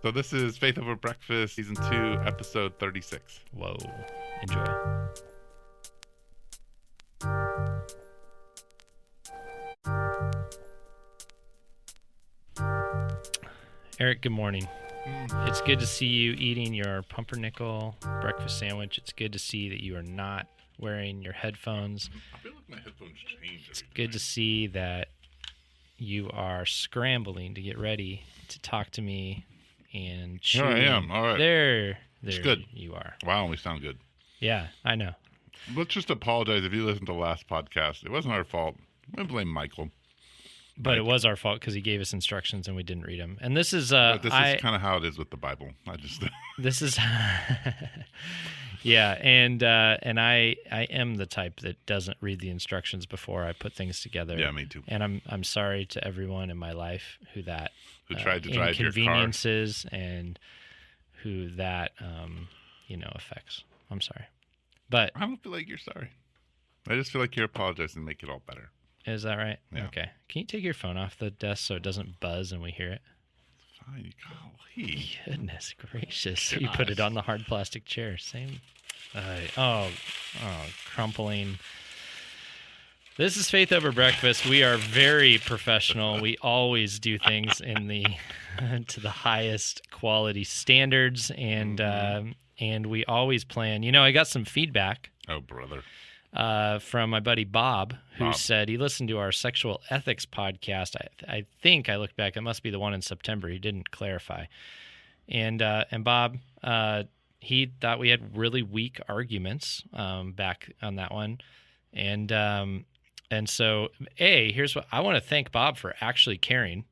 So this is Faith Over Breakfast, Season 2, Episode 36. Whoa. Enjoy. Eric, good morning. It's good to see you eating your pumpernickel breakfast sandwich. It's good to see that you are not wearing your headphones. I feel like my headphones change. It's good to see that you are scrambling to get ready to talk to me and Here I am. All right. There It's good. You are. Wow, we sound good. Yeah, I know. Let's just apologize if you listened to the last podcast. It wasn't our fault. I blame Michael. But it was our fault because he gave us instructions and we didn't read them. And this is But this is kind of how it is with the Bible. This is yeah, and I am the type that doesn't read the instructions before I put things together. Yeah, me too. And I'm sorry to everyone in my life who tried to drive your car. Inconveniences and who that affects. I'm sorry. But I don't feel like you're sorry. I just feel like you're apologizing to make it all better. Is that right? Yeah. Okay. Can you take your phone off the desk so it doesn't buzz and we hear it? Fine. Golly. Goodness gracious. Gosh. You put it on the hard plastic chair. Same. Crumpling. This is Faith Over Breakfast. We are very professional. We always do things to the highest quality standards, and we always plan. I got some feedback. Oh, brother. From my buddy Bob, who said he listened to our sexual ethics podcast. I think I looked back; it must be the one in September. He didn't clarify, and Bob, he thought we had really weak arguments back on that one, and so here's what I want to thank Bob for actually caring,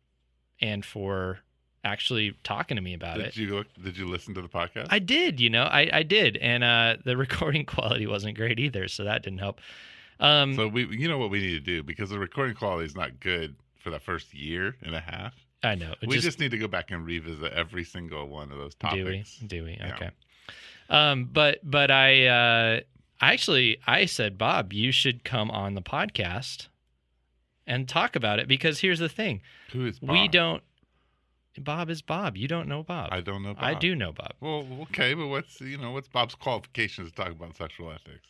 and for actually talking to me about it. Did you listen to the podcast? I did, I did. And the recording quality wasn't great either, so that didn't help. So what we need to do, because the recording quality is not good for the first year and a half. I know. We just need to go back and revisit every single one of those topics. Do we? Yeah. Okay. But I said, Bob, you should come on the podcast and talk about it, because here's the thing. Who is Bob? Bob is Bob. You don't know Bob. I don't know Bob. I do know Bob. Well, okay, but what's Bob's qualifications to talk about sexual ethics?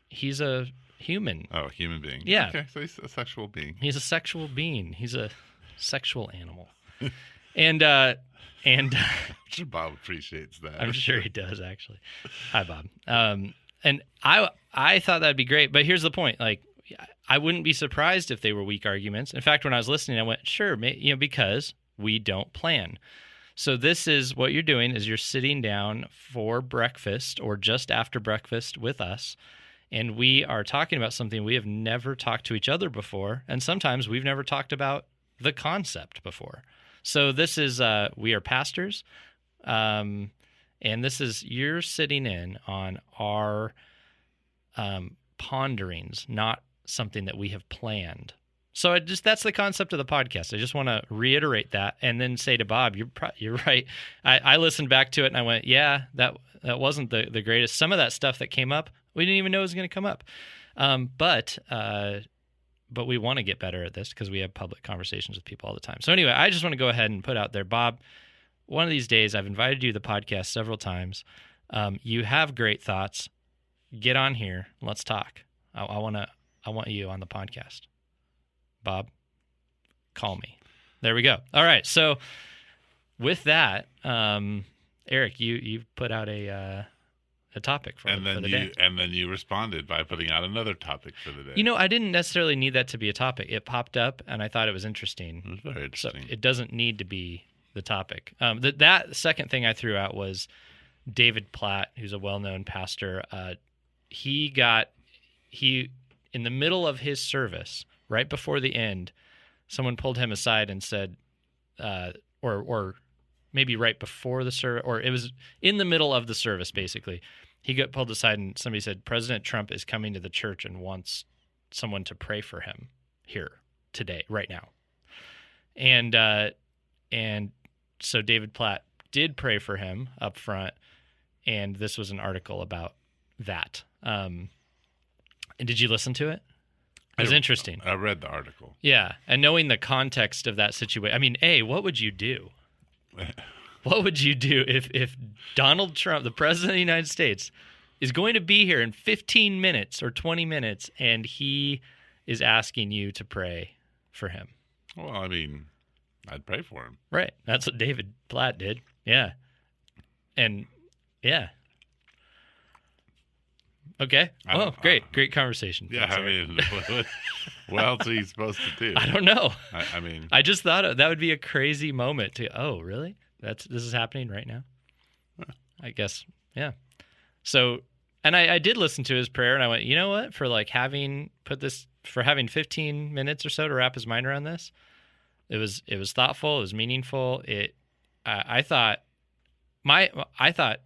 He's a human. Oh, a human being. Yeah. Okay, so he's a sexual being. He's a sexual being. He's a sexual animal. and I'm sure Bob appreciates that. I'm sure he does, actually. Hi, Bob. And I thought that'd be great, but here's the point. Like, I wouldn't be surprised if they were weak arguments. In fact, when I was listening, I went, sure, because we don't plan. So this is what you're doing is you're sitting down for breakfast or just after breakfast with us, and we are talking about something we have never talked to each other before, and sometimes we've never talked about the concept before. So this is we are pastors, and this is you're sitting in on our ponderings, not something that we have planned. So that's the concept of the podcast. I just want to reiterate that and then say to Bob, you're right. I listened back to it and I went, yeah, that wasn't the greatest. Some of that stuff that came up, we didn't even know was going to come up. But we want to get better at this because we have public conversations with people all the time. So anyway, I just want to go ahead and put out there, Bob, one of these days, I've invited you to the podcast several times. You have great thoughts. Get on here. Let's talk. I want you on the podcast. Bob, call me. There we go. All right. So with that, Eric, you put out a topic for the day. And then you responded by putting out another topic for the day. I didn't necessarily need that to be a topic. It popped up, and I thought it was interesting. It was very interesting. So it doesn't need to be the topic. That second thing I threw out was David Platt, who's a well-known pastor. He in the middle of his service, right before the end, someone pulled him aside and said, or maybe right before the service, or it was in the middle of the service, basically. He got pulled aside and somebody said, President Trump is coming to the church and wants someone to pray for him here today, right now. And so David Platt did pray for him up front, and this was an article about that. And did you listen to it? It was interesting. I read the article. Yeah, and knowing the context of that situation, I mean, what would you do? What would you do if Donald Trump, the president of the United States, is going to be here in 15 minutes or 20 minutes, and he is asking you to pray for him? Well, I mean, I'd pray for him. Right. That's what David Platt did. Yeah. And yeah. Okay. Oh, great. Great conversation. Yeah, I mean, what else are you supposed to do? I don't know. I mean, I just thought that would be a crazy moment to, oh, really? This is happening right now? I guess, yeah. So, and I did listen to his prayer, and I went, you know what? For having 15 minutes or so to wrap his mind around this, it was thoughtful, it was meaningful. I thought the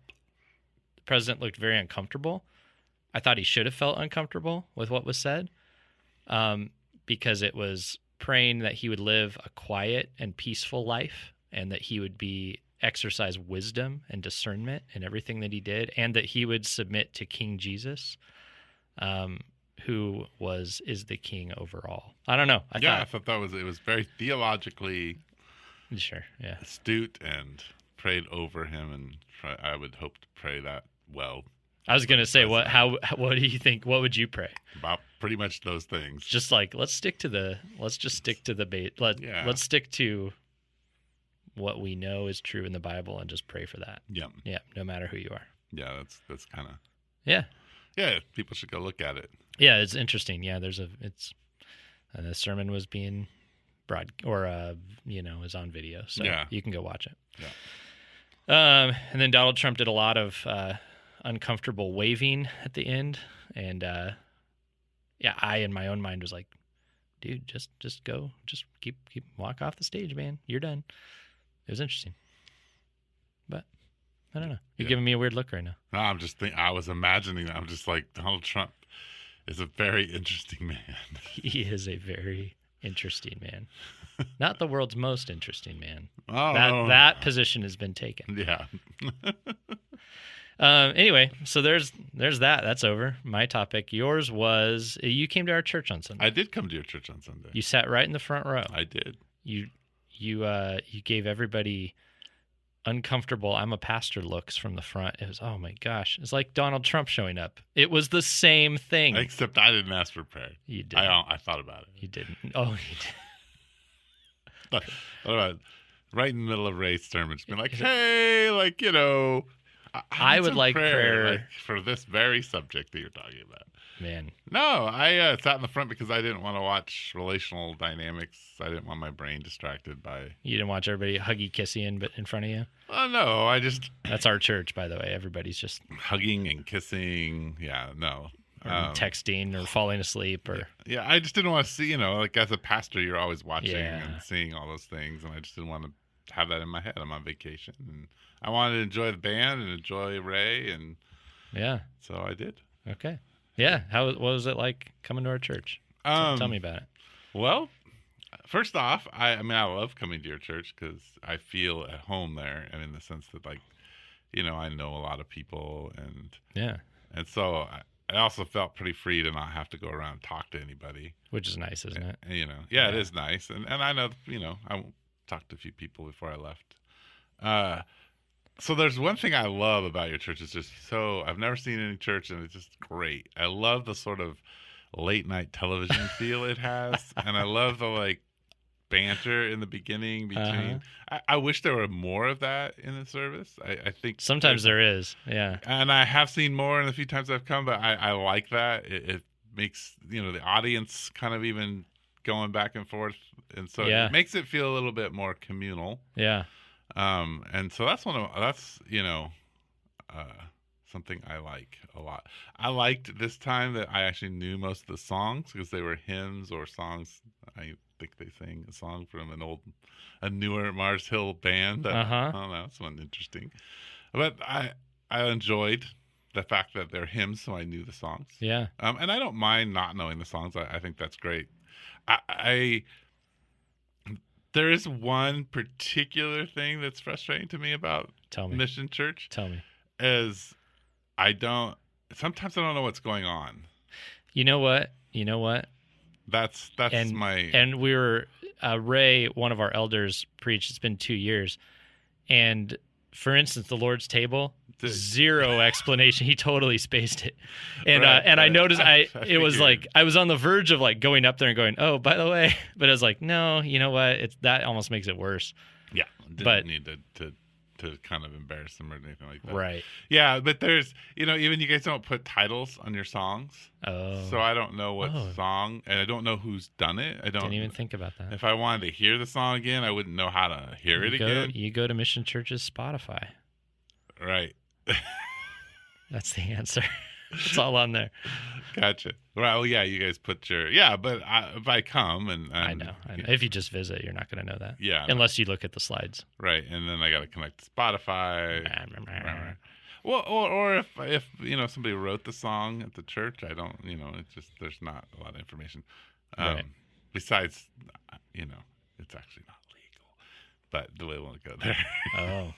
president looked very uncomfortable. I thought he should have felt uncomfortable with what was said, because it was praying that he would live a quiet and peaceful life, and that he would exercise wisdom and discernment in everything that he did, and that he would submit to King Jesus, who is the king over all. I don't know. I thought it was very theologically astute, and prayed over him, and I would hope to pray that well. I was going to say, what do you think? What would you pray? About pretty much those things. Just let's just stick to the bait. Let's stick to what we know is true in the Bible and just pray for that. Yeah. Yeah. No matter who you are. Yeah. That's kind of. Yeah. Yeah. People should go look at it. Yeah. It's interesting. Yeah. the sermon was being is on video. So you can go watch it. Yeah. And then Donald Trump did a lot of, uncomfortable waving at the end, and I in my own mind was like, dude, just go, just keep walk off the stage, man, you're done. It was interesting, but I don't know, you're giving me a weird look right now. No, I'm just I was imagining, I'm just like, Donald Trump is a very interesting man. He is a very interesting man. Not the world's most interesting man. Oh, that position has been taken. Yeah. Anyway, so there's that. That's over. My topic. Yours was, you came to our church on Sunday. I did come to your church on Sunday. You sat right in the front row. I did. You gave everybody uncomfortable "I'm a pastor" looks from the front. It was, oh my gosh, it's like Donald Trump showing up. It was the same thing. Except I didn't ask for prayer. You did. I thought about it. You didn't. Oh, you did. Thought about it. Right in the middle of Ray's sermon, just being like, hey, I would like prayer for this very subject that you're talking about. Man. No, I sat in the front because I didn't want to watch relational dynamics. I didn't want my brain distracted by... You didn't watch everybody huggy kissy in front of you? Oh, no, I just... That's our church, by the way. Everybody's just... Hugging and kissing. Yeah, no. Or texting or falling asleep or... Yeah, I just didn't want to see, as a pastor, you're always watching and seeing all those things. And I just didn't want to have that in my head. I'm on vacation. And I wanted to enjoy the band and enjoy Ray. And yeah. So I did. Okay. Yeah. What was it like coming to our church? Tell me about it. Well, first off, I love coming to your church because I feel at home there, and in the sense that, I know a lot of people, and so I also felt pretty free to not have to go around and talk to anybody, which is nice, isn't it? It is nice, and I know I talked to a few people before I left. So there's one thing I love about your church. It's just I've never seen any church, and it's just great. I love the sort of late night television feel it has, and I love the banter in the beginning between. I wish there were more of that in the service. I think sometimes there is, yeah. And I have seen more in the few times I've come, but I like that. It makes the audience kind of even going back and forth, and so it makes it feel a little bit more communal. Yeah. And so that's something I like a lot. I liked this time that I actually knew most of the songs because they were hymns or songs. I think they sang a song from a newer Mars Hill band. I don't know, it's one interesting. But I enjoyed the fact that they're hymns, so I knew the songs. Yeah. And I don't mind not knowing the songs. I think that's great. There is one particular thing that's frustrating to me about Mission Church. Tell me. Is sometimes I don't know what's going on. You know what? That's and we were, Ray, one of our elders, preached, it's been 2 years. And for instance, the Lord's table, zero explanation. He totally spaced it. And I noticed it was like I was on the verge of like going up there and going, "Oh, by the way," but I was like, "No, you know what? That almost makes it worse." Yeah, didn't need to kind of embarrass them or anything like that. Right. Yeah, but there's, even you guys don't put titles on your songs. Oh. So I don't know what song, and I don't know who's done it. I didn't even think about that. If I wanted to hear the song again, I wouldn't know how to hear it again. You go to Mission Church's Spotify. Right. That's the answer. It's all on there. Gotcha. Well, yeah, you guys put your but if I come and I know. If you just visit, you're not going to know that. Yeah. Unless you look at the slides. Right, and then I got to connect to Spotify. Well, or if somebody wrote the song at the church, I don't. It's just there's not a lot of information. Right. Besides, it's actually not legal, but we won't go there. Oh.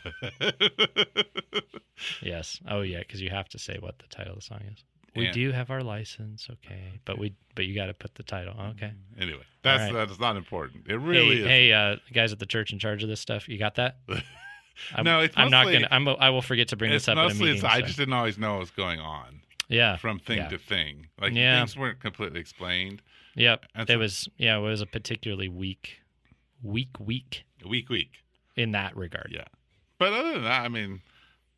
Yes. Oh, yeah, because you have to say what the title of the song is. We do have our license, okay, but you got to put the title. Okay. Anyway, that's not important. It really is. Hey, guys at the church in charge of this stuff, you got that? No, it's mostly, I will forget to bring this up in a meeting. I just didn't always know what was going on. Yeah. From thing to thing, like things weren't completely explained. Yep. It was a particularly weak in that regard. Yeah. But other than that, I mean,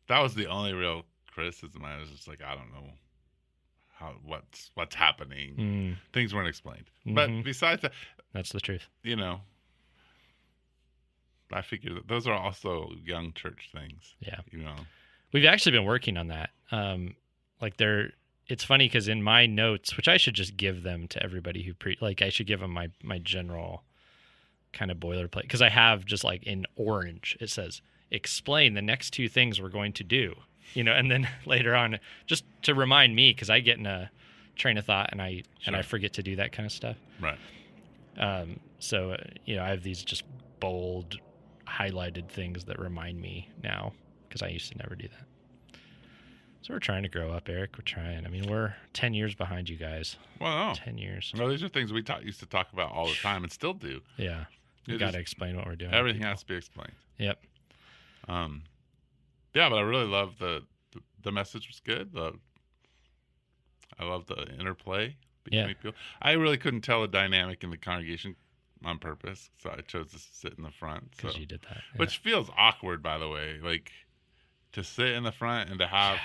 that was the only real criticism. I was just like, I don't know what's happening. Things weren't explained. Mm-hmm. But besides that, that's the truth. I figure that those are also young church things. Yeah. We've actually been working on that. It's funny because in my notes, which I should just give them to everybody who I should give them my general kind of boilerplate, because I have just like in orange, it says, explain the next two things we're going to do, and then later on, just to remind me, because I get in a train of thought and I forget to do that kind of stuff. Right. So, I have these just bold highlighted things that remind me now, because I used to never do that. So we're trying to grow up, Eric. We're trying. I mean, we're 10 years behind you guys. Well, no. 10 years. Well, these are things we used to talk about all the time and still do. Yeah. You got to explain what we're doing. Everything has to be explained. Yep. Yeah, but I really love the message was good. I love the interplay between people. I really couldn't tell a dynamic in the congregation on purpose, so I chose to sit in the front. Because you did that. Yeah. Which feels awkward, by the way. Like, to sit in the front and to have,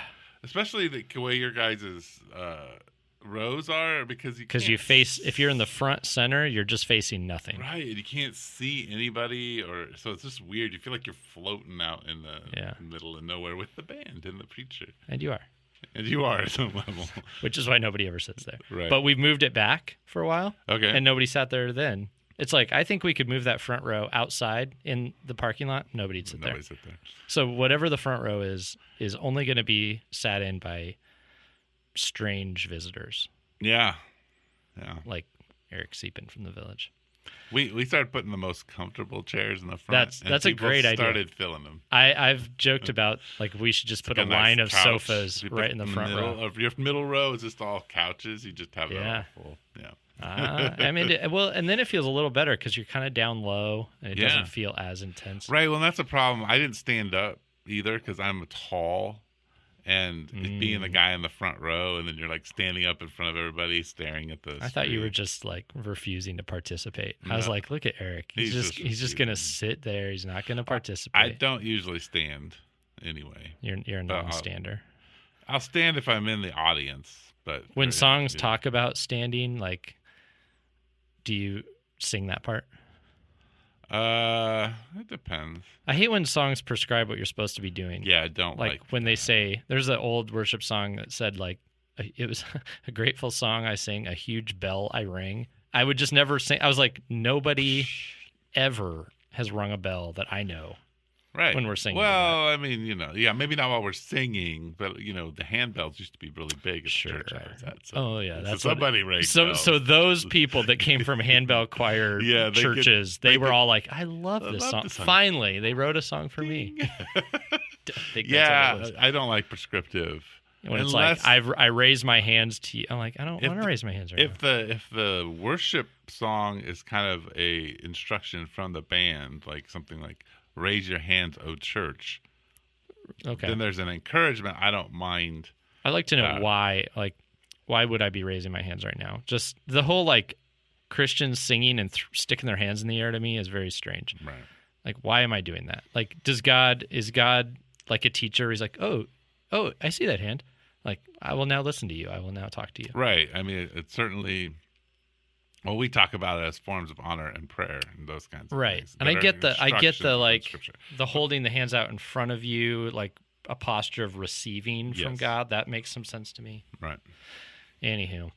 especially the way your guys' rows are, because you face, if you're in the front center, you're just facing nothing. Right, you can't see anybody, so it's just weird. You feel like you're floating out in the middle of nowhere with the band and the preacher. And you are. And you are at some level. Which is why nobody ever sits there. Right. But we've moved it back for a while. Okay. And nobody sat there then. It's like, I think we could move that front row outside in the parking lot. Nobody'd sit there. So whatever the front row is only going to be sat in by strange visitors. Yeah. Yeah. Like Eric Seepin from the village. We started putting the most comfortable chairs in the front. That's a great idea. Started filling them. I've joked about, like, we should just put a line of sofas right in the front row. Of your middle row is just all couches. You just have it all full. Yeah. I mean, and then it feels a little better because you're kind of down low and it doesn't feel as intense. Right. Well, that's a problem. I didn't stand up either because I'm tall, and being the guy in the front row, and then you're like standing up in front of everybody, staring at the. I thought you were just like refusing to participate. No. I was like, look at Eric. He's just gonna sit there. He's not gonna participate. I don't usually stand anyway. You're a non-stander. I'll stand if I'm in the audience, but when songs talk about standing, like, do you sing that part? It depends. I hate when songs prescribe what you're supposed to be doing. Yeah, I don't like when they say, there's an old worship song that said, like, it was a grateful song I sang, a huge bell I rang. I would just never sing. I was like, nobody ever has rung a bell that I know. Right. When we're singing. Well, I mean, maybe not while we're singing, but, the handbells used to be really big at the church I was at. So, that's somebody rang bells. So those people that came from handbell choir churches, they were all like, I love this song. Finally, they wrote a song for me. I don't like prescriptive. When it's like, I raise my hands to you. I'm like, I don't want to raise my hands right now. If the worship song is kind of a instruction from the band, like something like, raise your hands, O church, Okay. then there's an encouragement. I don't mind. I'd like to know why. Like, why would I be raising my hands right now? Just the whole like Christians singing and sticking their hands in the air to me is very strange. Right. Like, why am I doing that? Like, is God like a teacher? He's like, oh, I see that hand. Like, I will now listen to you. I will now talk to you. Right. I mean, it's certainly. Well, we talk about it as forms of honor and prayer and those kinds of Right. things. And I get the like Scripture. the holding the hands out in front of you, like a posture of receiving from Yes. God. That makes some sense to me. Right. Anywho.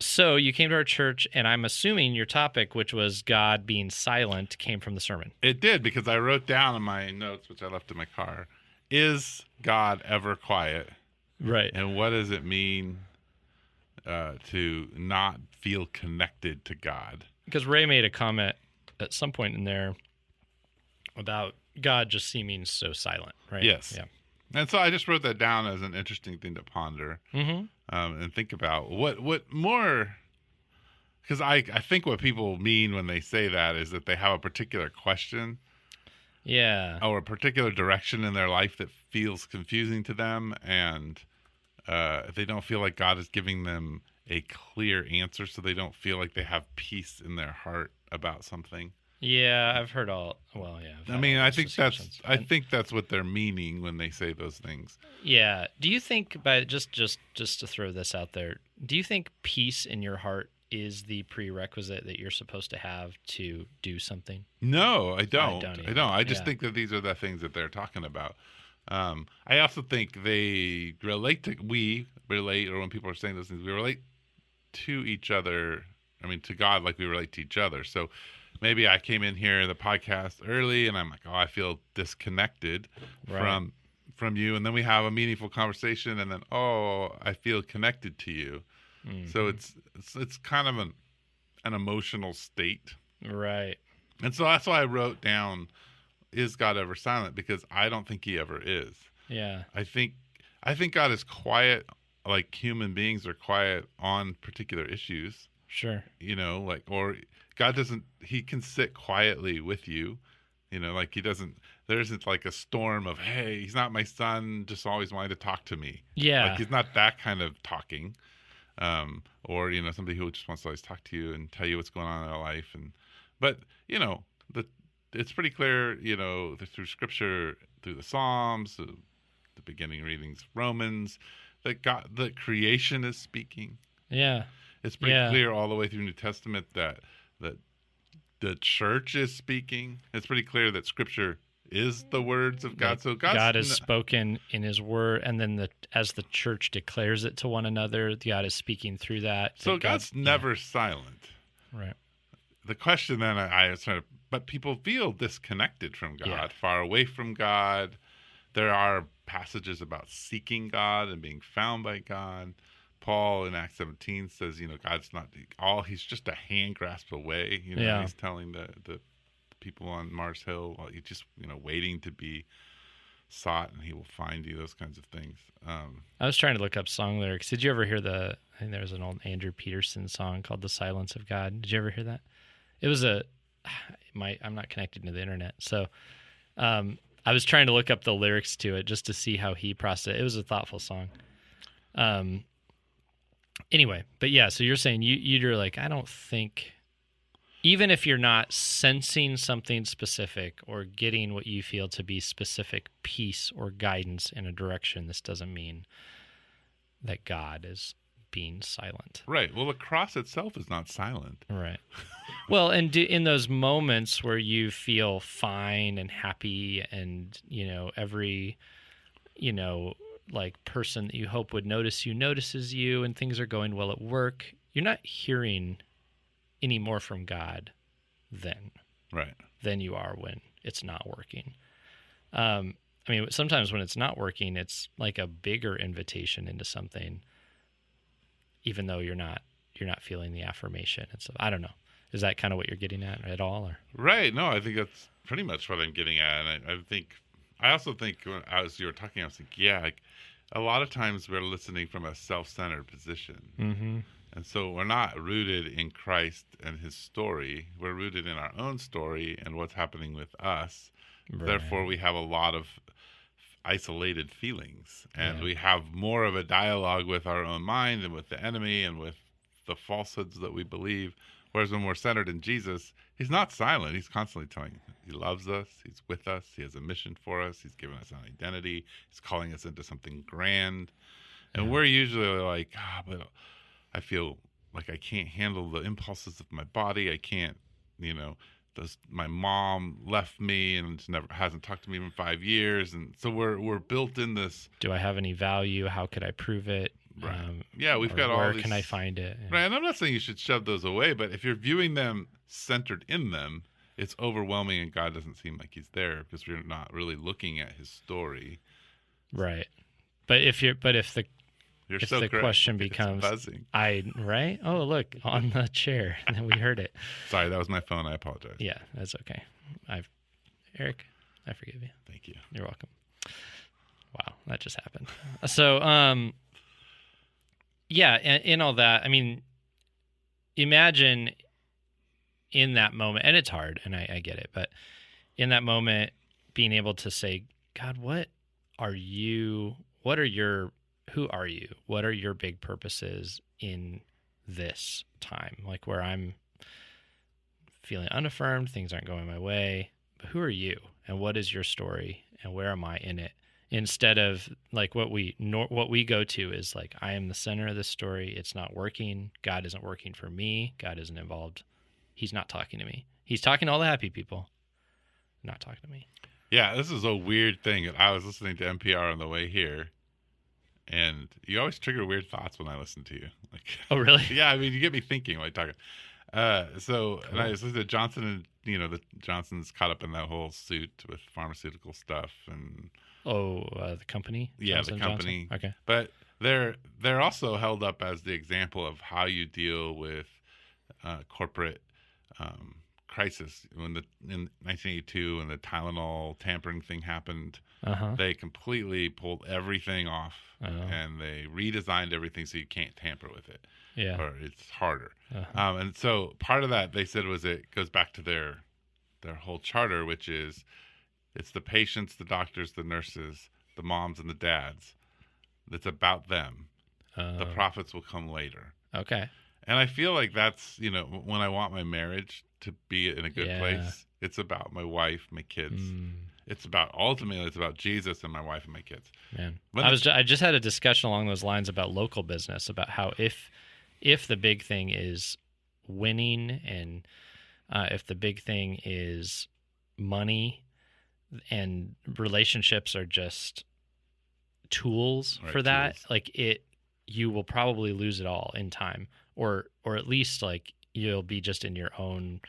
So you came to our church, and I'm assuming your topic, which was God being silent, came from the sermon. It did, because I wrote down in my notes, which I left in my car, is God ever quiet? Right. And what does it mean to not feel connected to God? Because Ray made a comment at some point in there about God just seeming so silent, right? Yes. Yeah. And so I just wrote that down as an interesting thing to ponder and think about. What more, because I think what people mean when they say that is that they have a particular question. Yeah. Or a particular direction in their life that feels confusing to them, and they don't feel like God is giving them a clear answer, so they don't feel like they have peace in their heart about something. Yeah, I've heard all. Well, yeah. I mean, I think that's what they're meaning when they say those things. Yeah. Do you think, by just to throw this out there, do you think peace in your heart is the prerequisite that you're supposed to have to do something? No, I don't. I just Yeah. think that these are the things that they're talking about. I also think we relate, or when people are saying those things, we relate to each other. I mean, to God like we relate to each other. So maybe I came in here the podcast early and I'm like, oh, I feel disconnected from you, and then we have a meaningful conversation, and then I feel connected to you. Mm-hmm. So it's kind of an emotional state, right? And so that's why I wrote down, is God ever silent? Because I don't think he ever is. Yeah. I think God is quiet, like human beings are quiet on particular issues. Sure. Or God he can sit quietly with you, like there isn't like a storm of, hey, he's not my son, just always wanting to talk to me. Yeah. Like he's not that kind of talking. Or, somebody who just wants to always talk to you and tell you what's going on in their life. But it's pretty clear, through Scripture, through the Psalms, the beginning readings of Romans, that the creation is speaking. Yeah. It's pretty clear all the way through New Testament that the church is speaking. It's pretty clear that Scripture is the words of God. So God has spoken in his word, and then as the church declares it to one another, God is speaking through that. So God's never silent. Right. The question then but people feel disconnected from God, far away from God. There are passages about seeking God and being found by God. Paul in Acts 17 says, God's not he's just a hand grasp away. He's telling the people on Mars Hill, you're just, waiting to be sought and he will find you, those kinds of things. I was trying to look up song lyrics. Did you ever hear I think there's an old Andrew Peterson song called The Silence of God. Did you ever hear that? It was I'm not connected to the internet. So, I was trying to look up the lyrics to it just to see how he processed it. It was a thoughtful song. Anyway, but yeah, so you're saying you're like, I don't think, even if you're not sensing something specific or getting what you feel to be specific peace or guidance in a direction, this doesn't mean that God is being silent. Right. Well, the cross itself is not silent. Right. Well, and in those moments where you feel fine and happy and, every, like person that you hope would notice you notices you and things are going well at work, you're not hearing any more from God than you are when it's not working. Sometimes when it's not working, it's like a bigger invitation into something, even though you're not feeling the affirmation. And so I don't know. Is that kind of what you're getting at all? Or? Right. No, I think that's pretty much what I'm getting at. And I also think as you were talking, I was thinking, a lot of times we're listening from a self-centered position. Mm-hmm. And so we're not rooted in Christ and his story. We're rooted in our own story and what's happening with us. Right. Therefore, we have a lot of isolated feelings, and Yeah. we have more of a dialogue with our own mind and with the enemy and with the falsehoods that we believe. Whereas when we're centered in Jesus, he's not silent. He's constantly telling us he loves us. He's with us. He has a mission for us. He's given us an identity. He's calling us into something grand. And we're usually like, but I feel like I can't handle the impulses of my body. I can't, my mom left me and hasn't talked to me in 5 years. And so we're built in this. Do I have any value? How could I prove it? Right. Yeah, we've got all where these. Can I find it? Right, and I'm not saying you should shove those away, but if you're viewing them centered in them, it's overwhelming, and God doesn't seem like he's there because we're not really looking at his story. Right. But if the You're if so the correct. question It's becomes, buzzing. right? Oh, look, on the chair. And then we heard it. Sorry, that was my phone. I apologize. Yeah, that's okay. Eric, I forgive you. Thank you. You're welcome. Wow, that just happened. So, yeah, in all that, I mean, imagine in that moment, and it's hard, and I get it, but in that moment, being able to say, God, who are you? What are your big purposes in this time? Like where I'm feeling unaffirmed, things aren't going my way, but who are you? And what is your story? And where am I in it? Instead of like what we go to is like, I am the center of this story. It's not working. God isn't working for me. God isn't involved. He's not talking to me. He's talking to all the happy people, not talking to me. Yeah, this is a weird thing. I was listening to NPR on the way here, and you always trigger weird thoughts when I listen to you. Like, oh, really? Yeah, I mean, you get me thinking like talking. Cool. And I was listening to Johnson, and the Johnson's caught up in that whole suit with pharmaceutical stuff and. The company? Yeah, Johnson the company. Johnson? Okay. But they're also held up as the example of how you deal with corporate crisis. In 1982, when the Tylenol tampering thing happened, they completely pulled everything off, and they redesigned everything so you can't tamper with it. Yeah. Or it's harder. And so part of that, they said, was it goes back to their whole charter, which is it's the patients, the doctors, the nurses, the moms, and the dads. It's about them. The profits will come later. Okay. And I feel like that's, when I want my marriage to be in a good place, it's about my wife, my kids. Ultimately, it's about Jesus and my wife and my kids. Man, I just had a discussion along those lines about local business, about how if the big thing is winning and if the big thing is money, and relationships are just tools for that. Tools. Like you will probably lose it all in time, or at least like you'll be just in your own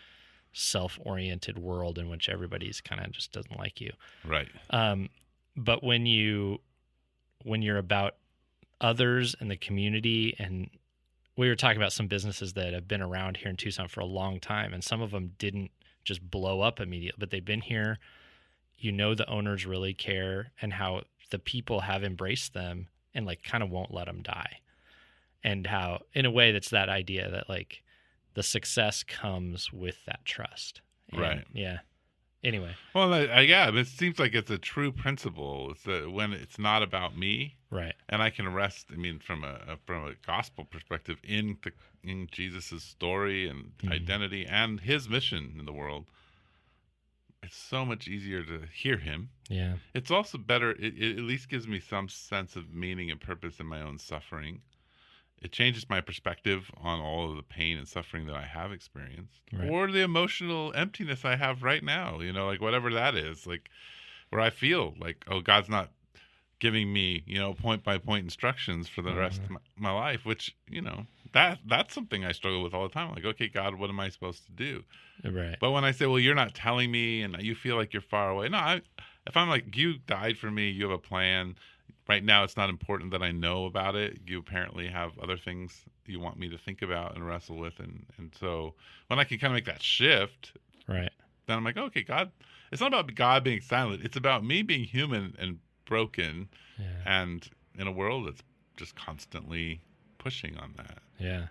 self-oriented world in which everybody's kind of just doesn't like you. Right. But when you're about others and the community, and we were talking about some businesses that have been around here in Tucson for a long time, and some of them didn't just blow up immediately, but they've been here. The owners really care, and how the people have embraced them and like kind of won't let them die. And how, in a way, that's that idea that like the success comes with that trust. And, right. Yeah. Anyway. Well, it seems like it's a true principle. It's that when it's not about me, right? And I can rest. I mean, from a gospel perspective, in Jesus's story and identity and his mission in the world. It's so much easier to hear him. Yeah. It's also better. It at least gives me some sense of meaning and purpose in my own suffering. It changes my perspective on all of the pain and suffering that I have experienced, or the emotional emptiness I have right now. Like whatever that is, like where I feel like, oh, God's not giving me, point by point instructions for the rest of my life, which, that's something I struggle with all the time. Like, okay, God, what am I supposed to do? Right. But when I say, well, you're not telling me and you feel like you're far away. No, if I'm like, you died for me, you have a plan. Right now, it's not important that I know about it. You apparently have other things you want me to think about and wrestle with. And so when I can kind of make that shift, right, then I'm like, okay, God, it's not about God being silent. It's about me being human and broken, and in a world that's just constantly pushing on that. Yeah.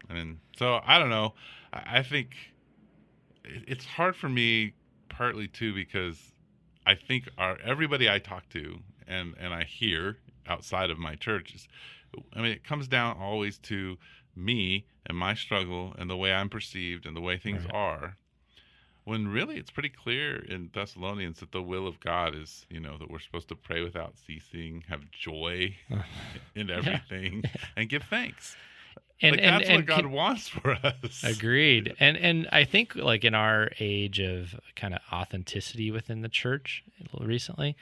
And so I don't know. I think it's hard for me partly too because I think everybody I talk to and I hear outside of my church is, I mean, it comes down always to me and my struggle and the way I'm perceived and the way things Right. are. When really it's pretty clear in Thessalonians that the will of God is, that we're supposed to pray without ceasing, have joy in everything, and give thanks. And Like that's what God can, wants for us. agreed. And I think like in our age of kind of authenticity within the church recently,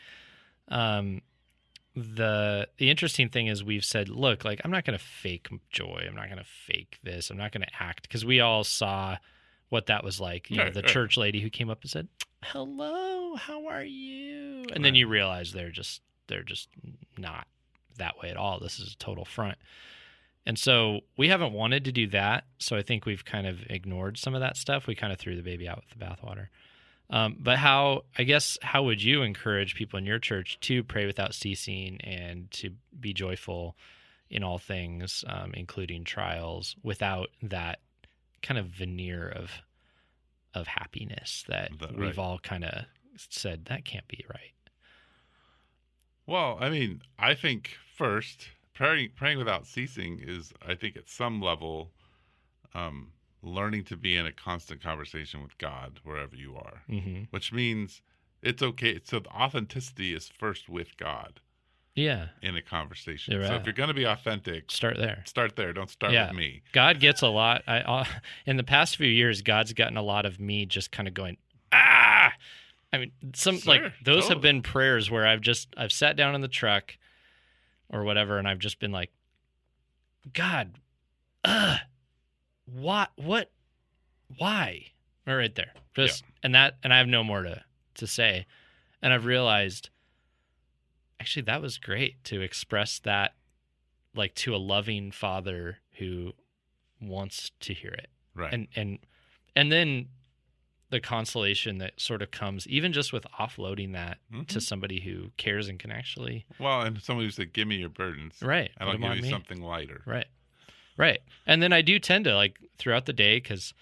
the interesting thing is we've said, look, like I'm not going to fake joy. I'm not going to fake this. I'm not going to act, because we all saw what that was like. You know, the church lady who came up and said, "Hello, how are you?" And then you realize they're just not that way at all. This is a total front. And so we haven't wanted to do that. So I think we've kind of ignored some of that stuff. We kind of threw the baby out with the bathwater. But how would you encourage people in your church to pray without ceasing and to be joyful in all things, including trials, without that kind of veneer of happiness that we've all kind of said that can't be right? Well, I mean, I think first, praying without ceasing is, I think, at some level, learning to be in a constant conversation with God wherever you are, which means it's okay. So the authenticity is first with God. Yeah. In a conversation. Right. So if you're going to be authentic, start there. Don't start with me. God gets a lot. In the past few years, God's gotten a lot of me just kind of going, ah. I mean, those have been prayers where I've sat down in the truck or whatever, and I've just been like, God, why? Right there. And I have no more to say. And I've realized, actually, that was great to express that, like, to a loving father who wants to hear it. Right. And then the consolation that sort of comes even just with offloading that to somebody who cares and can actually. Well, and somebody who said, "Give me your burdens." Right. And I'll give you something lighter. Right. Right. And then I do tend to, like, throughout the day, because,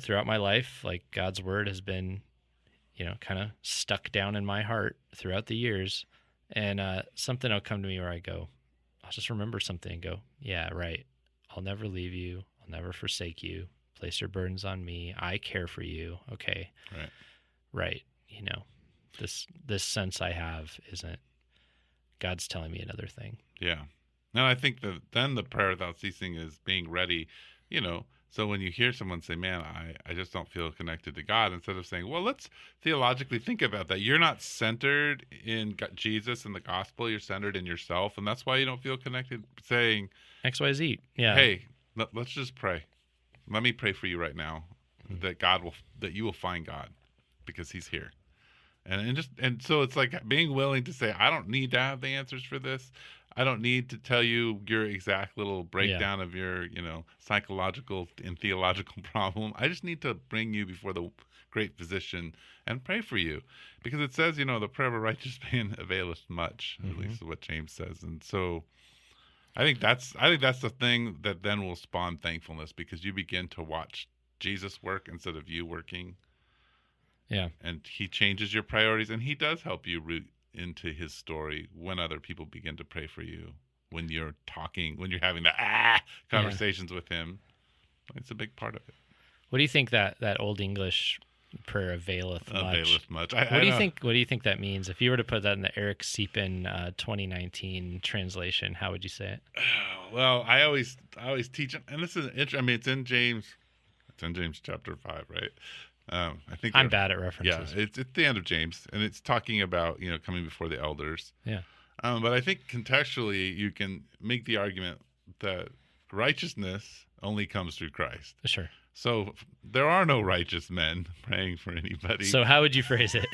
throughout my life, like, God's word has been, kind of stuck down in my heart throughout the years. And something will come to me where I go, I'll just remember something and go, yeah, right. I'll never leave you. I'll never forsake you. Place your burdens on me. I care for you. Okay. Right. This sense I have isn't, God's telling me another thing. Yeah. And I think that then the prayer without ceasing is being ready, so when you hear someone say, man, I just don't feel connected to God, instead of saying, well, let's theologically think about that. You're not centered in Jesus and the gospel. You're centered in yourself. And that's why you don't feel connected. Saying XYZ. Yeah. Hey, let's just pray. Let me pray for you right now that you will find God because he's here. And so it's like being willing to say, I don't need to have the answers for this. I don't need to tell you your exact little breakdown of your, psychological and theological problem. I just need to bring you before the great physician and pray for you. Because it says, the prayer of a righteous man availeth much, at least what James says. And so I think that's the thing that then will spawn thankfulness, because you begin to watch Jesus work instead of you working. Yeah. And he changes your priorities, and he does help you root into his story when other people begin to pray for you, when you're having the conversations with him. It's a big part of it. What do you think that old English prayer availeth much? What do you think that means? If you were to put that in the Eric Siepen 2019 translation, how would you say it? Well, I always teach, and this is it's in James. It's in James chapter 5, right? I think I'm bad at references. Yeah, it's at the end of James, and it's talking about coming before the elders. Yeah. But I think contextually you can make the argument that righteousness only comes through Christ. Sure. So there are no righteous men praying for anybody. So how would you phrase it?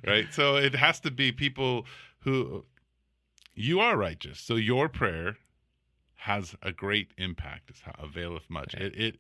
Right. So it has to be people who you are righteous. So your prayer has a great impact. It's how availeth much. Okay.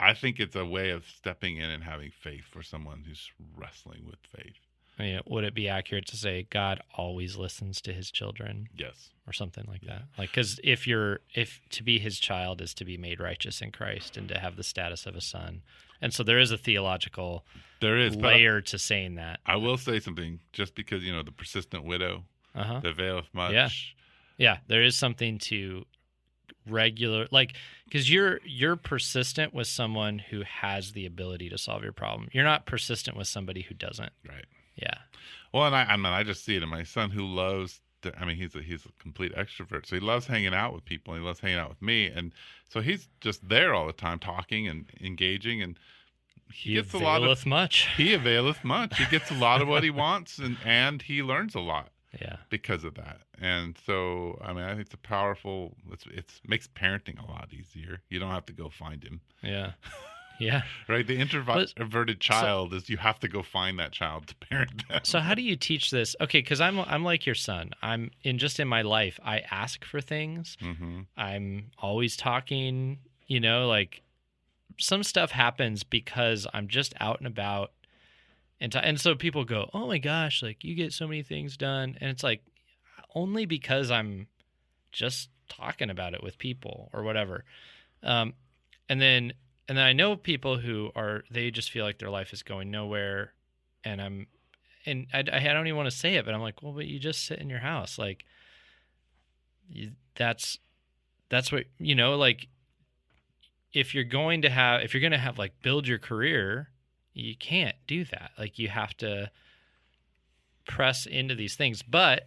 I think it's a way of stepping in and having faith for someone who's wrestling with faith. would it be accurate to say God always listens to his children Yes. or something like that? Like, because if to be his child is to be made righteous in Christ and to have the status of a son. And so there is a theological layer to saying that. I will say something, just because, the persistent widow, that availeth much. Yeah. Yeah, there is something to regular, like, because you're persistent with someone who has the ability to solve your problem. You're not persistent with somebody who doesn't. Right. Yeah. Well, and I just see it in my son, who loves he's a complete extrovert, so he loves hanging out with people, and he loves hanging out with me, and so he's just there all the time, talking and engaging, and he gets a lot of much. He availeth much. He gets a lot of what he wants, and he learns a lot. Yeah. Because of that. And so, I think it's a powerful, it makes parenting a lot easier. You don't have to go find him. Yeah. Yeah. Right? The introverted child is, you have to go find that child to parent them. So how do you teach this? Okay, because I'm like your son. In my life, I ask for things. Mm-hmm. I'm always talking, like some stuff happens because I'm just out and about. And so people go, oh my gosh, like you get so many things done. And it's like, only because I'm just talking about it with people or whatever. And then I know people who they just feel like their life is going nowhere. And I don't even want to say it, but I'm like, well, but you just sit in your house. Like that's what, like if you're going to have like build your career, you can't do that. Like you have to press into these things. But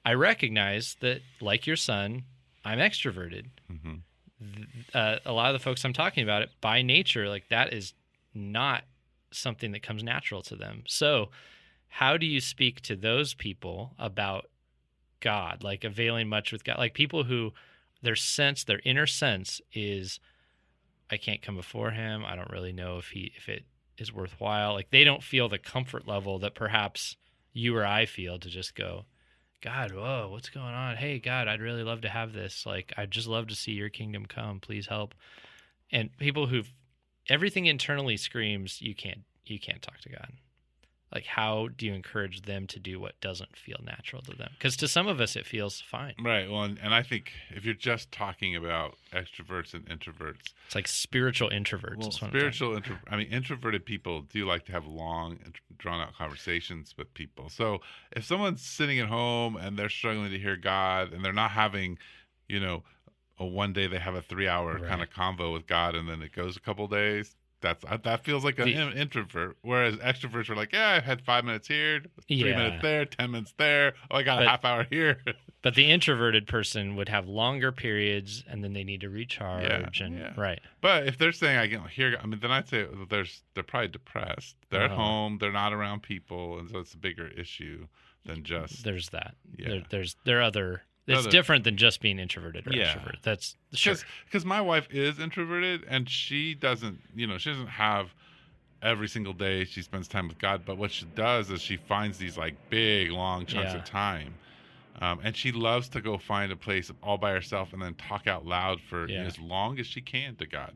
I recognize that, like your son, I'm extroverted. Mm-hmm. A lot of the folks I'm talking about it by nature, like that is not something that comes natural to them. So how do you speak to those people about God, like availing much with God, like people who their inner sense is, I can't come before him. I don't really know if it is worthwhile. Like they don't feel the comfort level that perhaps you or I feel to just go, God, whoa, what's going on? Hey, God, I'd really love to have this. Like, I'd just love to see your kingdom come. Please help. And people everything internally screams, you can't talk to God. Like, how do you encourage them to do what doesn't feel natural to them? Because to some of us, it feels fine. Right. Well, and I think if you're just talking about extroverts and introverts, it's like spiritual introverts. Well, introverted people do like to have long, drawn-out conversations with people. So if someone's sitting at home and they're struggling to hear God, and they're not having, one day they have a 3-hour kind of convo with God, and then it goes a couple days, that feels like an introvert. Whereas extroverts are like, yeah, I've had 5 minutes here, 3 minutes there, 10 minutes there. Oh, I got a half hour here. But the introverted person would have longer periods, and then they need to recharge. Right. But if they're saying I can hear, then I'd say they're probably depressed. They're at home. They're not around people, and so it's a bigger issue than just. There's that. Yeah. There are other. It's different than just being introverted or extroverted. That's sure. Because my wife is introverted, and she doesn't have every single day she spends time with God. But what she does is she finds these like big, long chunks of time. And she loves to go find a place all by herself and then talk out loud for as long as she can to God.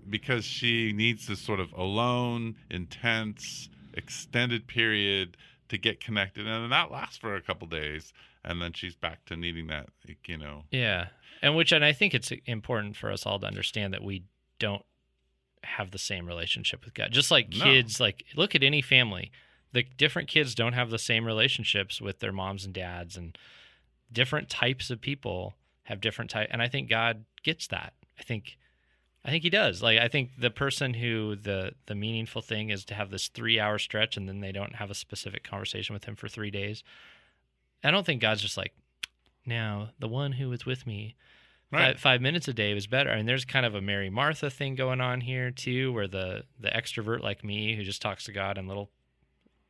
Because she needs this sort of alone, intense, extended period to get connected. And then that lasts for a couple days. And then she's back to needing that, Yeah. And I think it's important for us all to understand that we don't have the same relationship with God. Just like kids, like look at any family. The different kids don't have the same relationships with their moms and dads, and different types of people have different types. And I think God gets that. I think he does. Like, I think the person who the meaningful thing is to have this 3-hour stretch and then they don't have a specific conversation with him for 3 days. I don't think God's just like, now the one who was with me 5 minutes a day was better. And there's kind of a Mary Martha thing going on here too, where the extrovert like me who just talks to God in little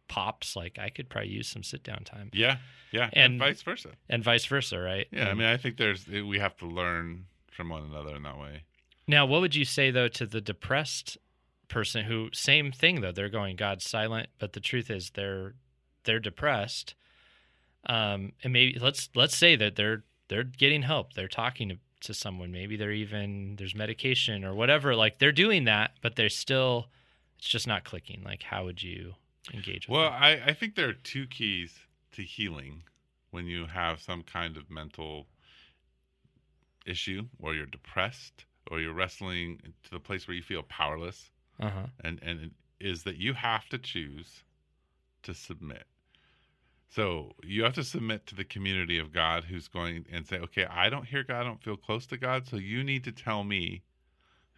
pops, like I could probably use some sit down time. Yeah. And vice versa. And vice versa, right? Yeah. I think we have to learn from one another in that way. Now, what would you say though to the depressed person who, same thing though, they're going, God's silent, but the truth is they're depressed. And maybe let's say that they're getting help. They're talking to someone. Maybe there's medication or whatever. Like they're doing that, but it's just not clicking. Like how would you engage with Well, that. I think there are two keys to healing when you have some kind of mental issue, or you're depressed, or you're wrestling to the place where you feel powerless, Uh-huh. and it is that you have to choose to submit. So you have to submit to the community of God, who's going and say, okay, I don't hear God, I don't feel close to God, so you need to tell me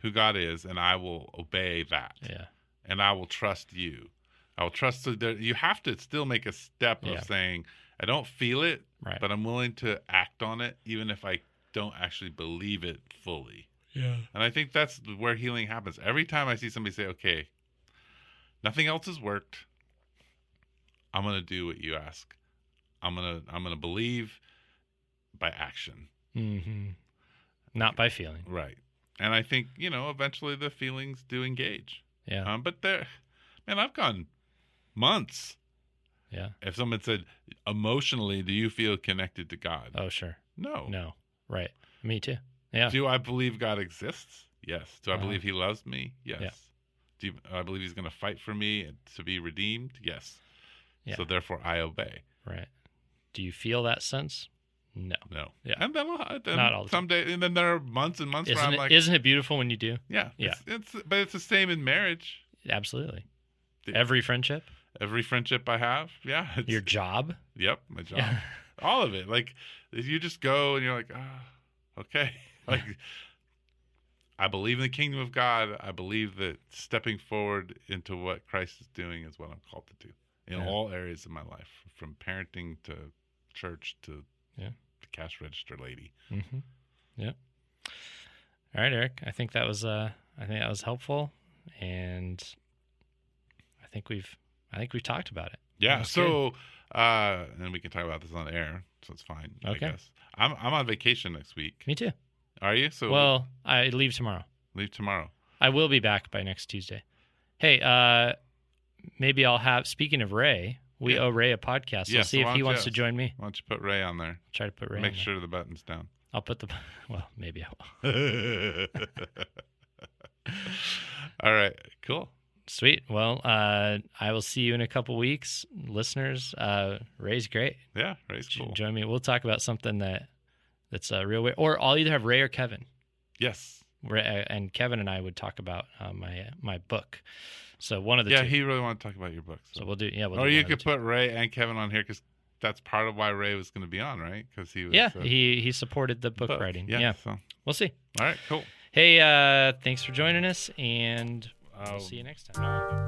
who God is, and I will obey that. Yeah. And I will trust you. I will trust. So that you have to still make a step of saying, I don't feel it, Right. but I'm willing to act on it, even if I don't actually believe it fully. Yeah. And I think that's where healing happens. Every time I see somebody say, okay, nothing else has worked, I'm going to do what you ask. I'm going to believe by action. Mm-hmm. Not by feeling. Right. And I think, eventually the feelings do engage. Yeah. But man, I've gone months. Yeah. If someone said, emotionally, do you feel connected to God? Oh, sure. No. No. Right. Me too. Yeah. Do I believe God exists? Yes. Do I Uh-huh. believe he loves me? Yes. Yeah. Do I believe he's going to fight for me and to be redeemed? Yes. Yeah. So therefore I obey. Right. Do you feel that sense? No. No. Yeah. And then Not all the time. someday, and then there are months and months where I'm like, isn't it beautiful when you do? yeah. Yeah. But it's the same in marriage. Absolutely. The- Every friendship, Every friendship I have. Yeah. your job. Yep. My job. Yeah. All of it. Like, you just go and you're like, okay. Like, I believe in the kingdom of God. I believe that stepping forward into what Christ is doing is what I'm called to do in all areas of my life, from parenting to church to the cash register lady. Mm-hmm. Yeah. All right, Eric. I think that was helpful, and I think we've talked about it. Yeah. That's So, and we can talk about this on air, so it's fine. Okay. I guess I'm on vacation next week. Me too. Are you? So Well, I leave tomorrow. leave tomorrow. I will be back by next Tuesday. Hey, maybe I'll have. Speaking of Ray, we owe Ray a podcast. Yeah, I'll see so if he wants to join me. Why don't you put Ray on there? Try to put Ray. Make on there. sure the button's down. I'll put the. Well, maybe I will. All right. Cool. Sweet. Well, I will see you in a couple weeks, listeners. Ray's great. Yeah. Ray's cool. Join me. We'll talk about something that's real weird. Or I'll either have Ray or Kevin. Yes. And Kevin and I would talk about my book. So one of the two. Yeah, he really wanted to talk about your book. So we'll do. Yeah. We'll Or do you one of the could two. put Ray and Kevin on here, because that's part of why Ray was going to be on, right? Because he was. Yeah. He supported the book writing. Yeah. So. We'll see. All right. Cool. Hey, thanks for joining us, and we'll see you next time.